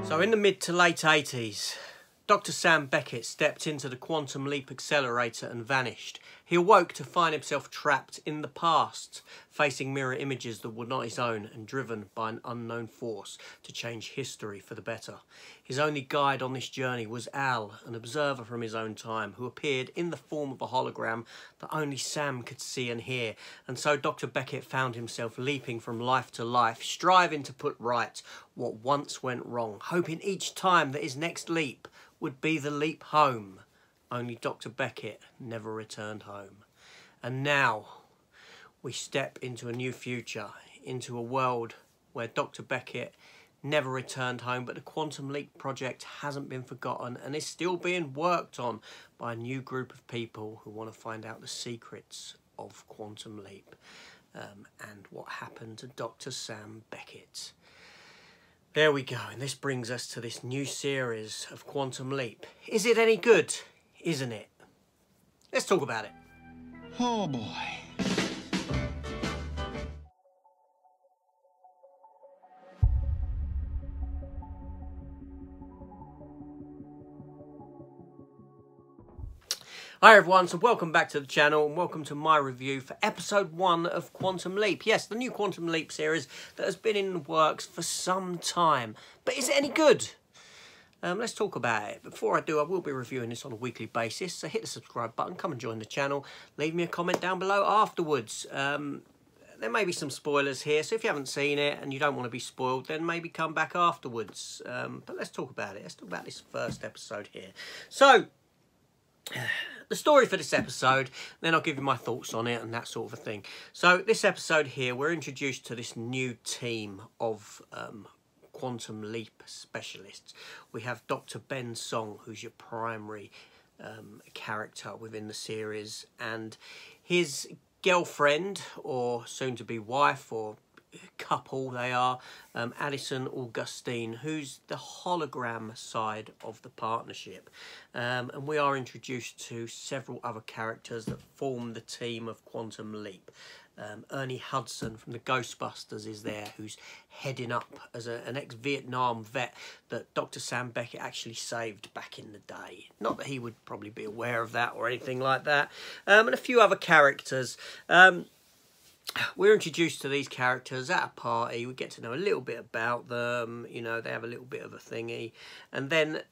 So in the mid to late 80s, Dr. Sam Beckett stepped into the Quantum Leap accelerator and vanished. He awoke to find himself trapped in the past, facing mirror images that were not his own and driven by an unknown force to change history for the better. His only guide on this journey was Al, an observer from his own time, who appeared in the form of a hologram that only Sam could see and hear. And so Dr. Beckett found himself leaping from life to life, striving to put right what once went wrong, hoping each time that his next leap would be the leap home. Only Dr. Beckett never returned home. And now we step into a new future, into a world where Dr. Beckett never returned home, but the Quantum Leap project hasn't been forgotten and is still being worked on by a new group of people who want to find out the secrets of Quantum Leap and what happened to Dr. Sam Beckett. There we go, and this brings us to this new series of Quantum Leap. Is it any good? Isn't it? Let's talk about it. Oh boy. Hi everyone, so welcome back to the channel and welcome to my review for episode 1 of Quantum Leap. Yes, the new Quantum Leap series that has been in the works for some time. But is it any good? Let's talk about it. Before I do, I will be reviewing this on a weekly basis, so hit the subscribe button, come and join the channel, leave me a comment down below afterwards. There may be some spoilers here, so if you haven't seen it and you don't want to be spoiled, then maybe come back afterwards. But let's talk about it. Let's talk about this first episode here. So, the story for this episode, then I'll give you my thoughts on it and that sort of a thing. So this episode here, we're introduced to this new team of Quantum Leap specialists. We have Dr. Ben Song, who's your primary character within the series, and his girlfriend, or soon-to-be wife, or couple they are, Addison Augustine, who's the hologram side of the partnership, and we are introduced to several other characters that form the team of Quantum Leap. Ernie Hudson from the Ghostbusters is there, who's heading up as an ex-Vietnam vet that Dr. Sam Beckett actually saved back in the day. Not that he would probably be aware of that or anything like that. And a few other characters. We're introduced to these characters at a party. We get to know a little bit about them. You know, they have a little bit of a thingy. And then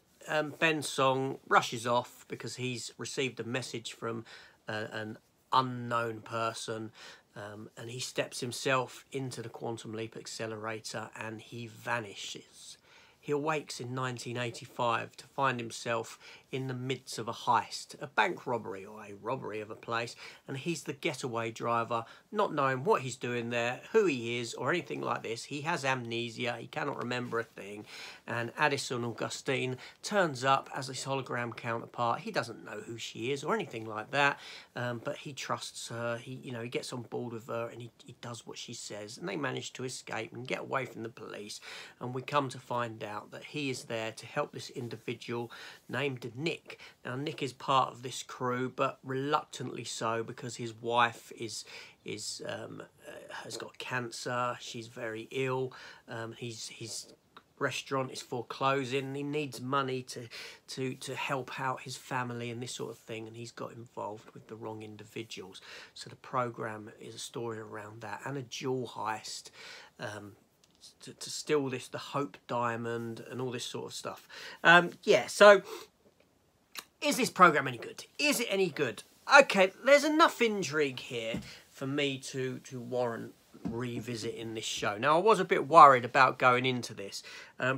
Ben Song rushes off because he's received a message from an unknown person. And he steps himself into the Quantum Leap accelerator and he vanishes. He awakes in 1985 to find himself in the midst of a heist, a bank robbery or a robbery of a place, and he's the getaway driver, not knowing what he's doing there, who he is, or anything like this. He has amnesia, he cannot remember a thing, and Addison Augustine turns up as his hologram counterpart. He doesn't know who she is or anything like that, but he trusts her. He gets on board with her, and he does what she says, and they manage to escape and get away from the police, and we come to find out that he is there to help this individual named Nick. Now Nick is part of this crew, but reluctantly so, because his wife has got cancer. She's very ill. His restaurant is foreclosing. He needs money to help out his family and this sort of thing, and he's got involved with the wrong individuals. So the program is a story around that and a jewel heist. To steal the Hope Diamond and all this sort of stuff. Yeah, so is this program any good? Is it any good? Okay, there's enough intrigue here for me to warrant revisiting this show. Now, I was a bit worried about going into this,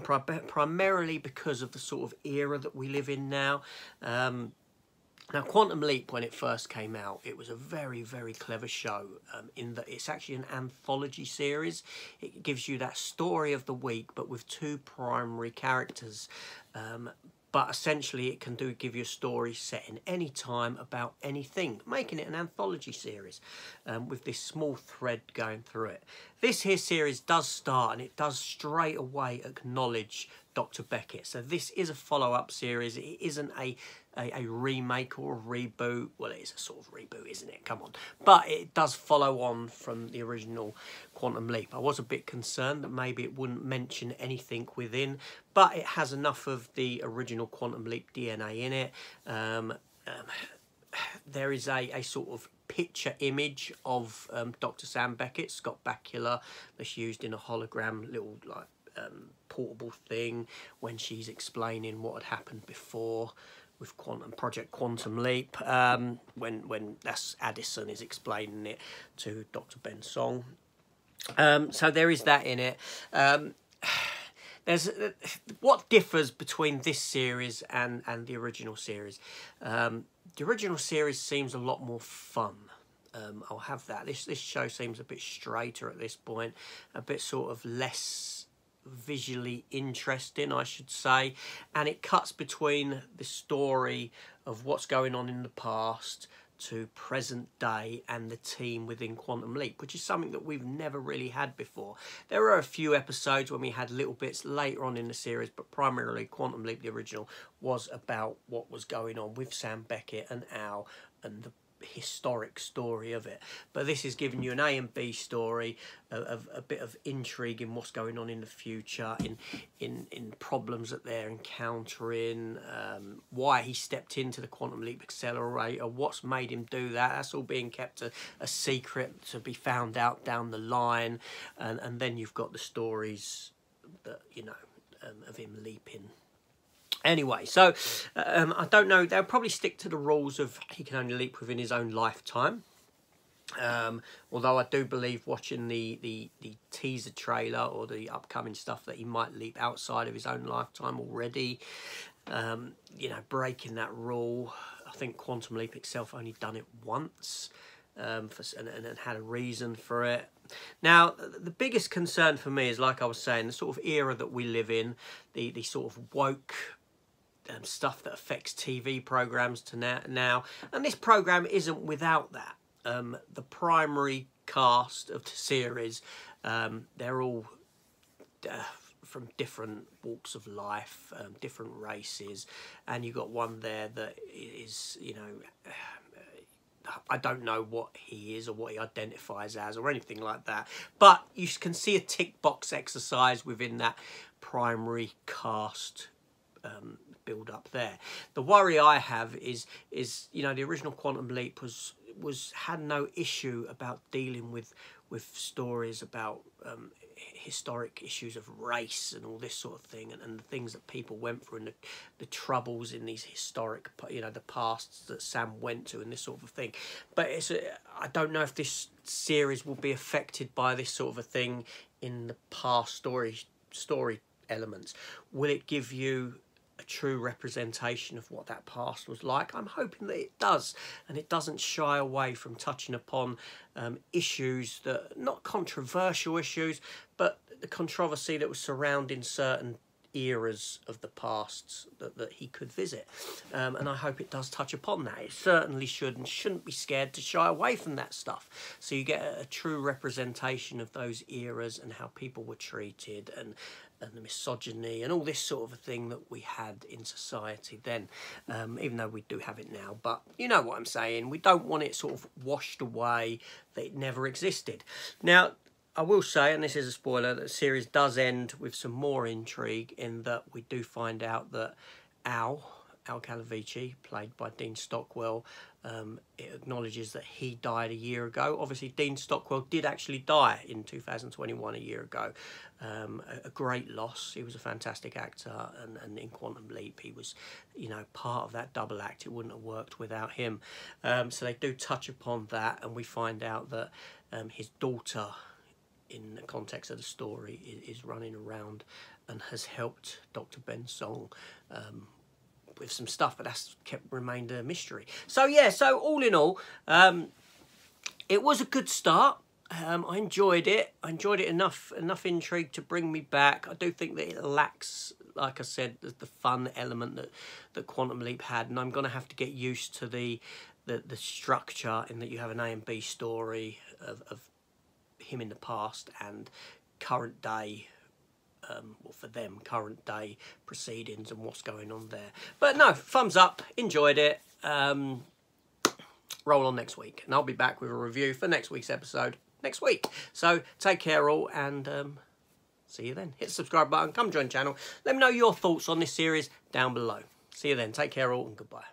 primarily because of the sort of era that we live in now. Now, Quantum Leap, when it first came out, it was a very, very clever show in that it's actually an anthology series. It gives you that story of the week, but with two primary characters. But essentially, it can give you a story set in any time about anything, making it an anthology series with this small thread going through it. This here series does start, and it does straight away acknowledge Dr. Beckett. So this is a follow-up series. It isn't a remake or a reboot. Well, it is a sort of reboot, isn't it? Come on. But it does follow on from the original Quantum Leap. I was a bit concerned that maybe it wouldn't mention anything within, but it has enough of the original Quantum Leap DNA in it. There is a sort of picture image of Dr. Sam Beckett, Scott Bakula, that's used in a hologram little like portable thing when she's explaining what had happened before with Project Quantum Leap, when that's Addison is explaining it to Dr. Ben Song. So there is that in it. There's what differs between this series and the original series. The original series seems a lot more fun. I'll have that. This show seems a bit straighter at this point, a bit sort of less visually interesting, I should say, and it cuts between the story of what's going on in the past to present day and the team within Quantum Leap, which is something that we've never really had before. There are a few episodes when we had little bits later on in the series, but primarily Quantum Leap, the original, was about what was going on with Sam Beckett and Al and the historic story of it. But this is giving you an A and B story of a bit of intrigue in what's going on in the future, in problems that they're encountering, why he stepped into the Quantum Leap Accelerator, what's made him do that. That's all being kept a secret to be found out down the line, and then you've got the stories that, you know, of him leaping. Anyway, so I don't know. They'll probably stick to the rules of he can only leap within his own lifetime. Although I do believe watching the teaser trailer or the upcoming stuff that he might leap outside of his own lifetime already. You know, breaking that rule. I think Quantum Leap itself only done it once, and had a reason for it. Now, the biggest concern for me is, like I was saying, the sort of era that we live in, the sort of woke stuff that affects TV programs to now. And this program isn't without that. The primary cast of the series, they're all from different walks of life, different races, and you've got one there that is, you know, I don't know what he is or what he identifies as or anything like that, but you can see a tick box exercise within that primary cast build up there. The worry I have is you know, the original Quantum Leap had no issue about dealing with stories about historic issues of race and all this sort of thing, and the things that people went through, and the troubles in these historic, you know, the pasts that Sam went to and this sort of thing. But I don't know if this series will be affected by this sort of a thing in the past story elements. Will it give you a true representation of what that past was like? I'm hoping that it does, and it doesn't shy away from touching upon issues that, not controversial issues, but the controversy that was surrounding certain eras of the past that he could visit, and I hope it does touch upon that. It certainly should, and shouldn't be scared to shy away from that stuff, so you get a true representation of those eras and how people were treated, and the misogyny and all this sort of a thing that we had in society then, even though we do have it now. But you know what I'm saying, we don't want it sort of washed away, that it never existed. Now, I will say, and this is a spoiler, that the series does end with some more intrigue, in that we do find out that Al Calavici, played by Dean Stockwell, it acknowledges that he died a year ago. Obviously, Dean Stockwell did actually die in 2021, a year ago. A great loss. He was a fantastic actor, and in Quantum Leap, he was, you know, part of that double act. It wouldn't have worked without him. So they do touch upon that, and we find out that his daughter, in the context of the story, is running around and has helped Dr. Ben Song with some stuff, but that's remained a mystery. So yeah, so all in all, it was a good start. I enjoyed it. I enjoyed it enough intrigue to bring me back. I do think that it lacks, like I said, the fun element that Quantum Leap had, and I'm going to have to get used to the structure, in that you have an A and B story of him in the past and current day well, for them, current day proceedings and what's going on there. But no, thumbs up, enjoyed it. Roll on next week, and I'll be back with a review for next week's episode next week. So take care all, and see you then. Hit the subscribe button, come join the channel. Let me know your thoughts on this series down below. See you then. Take care all, and goodbye.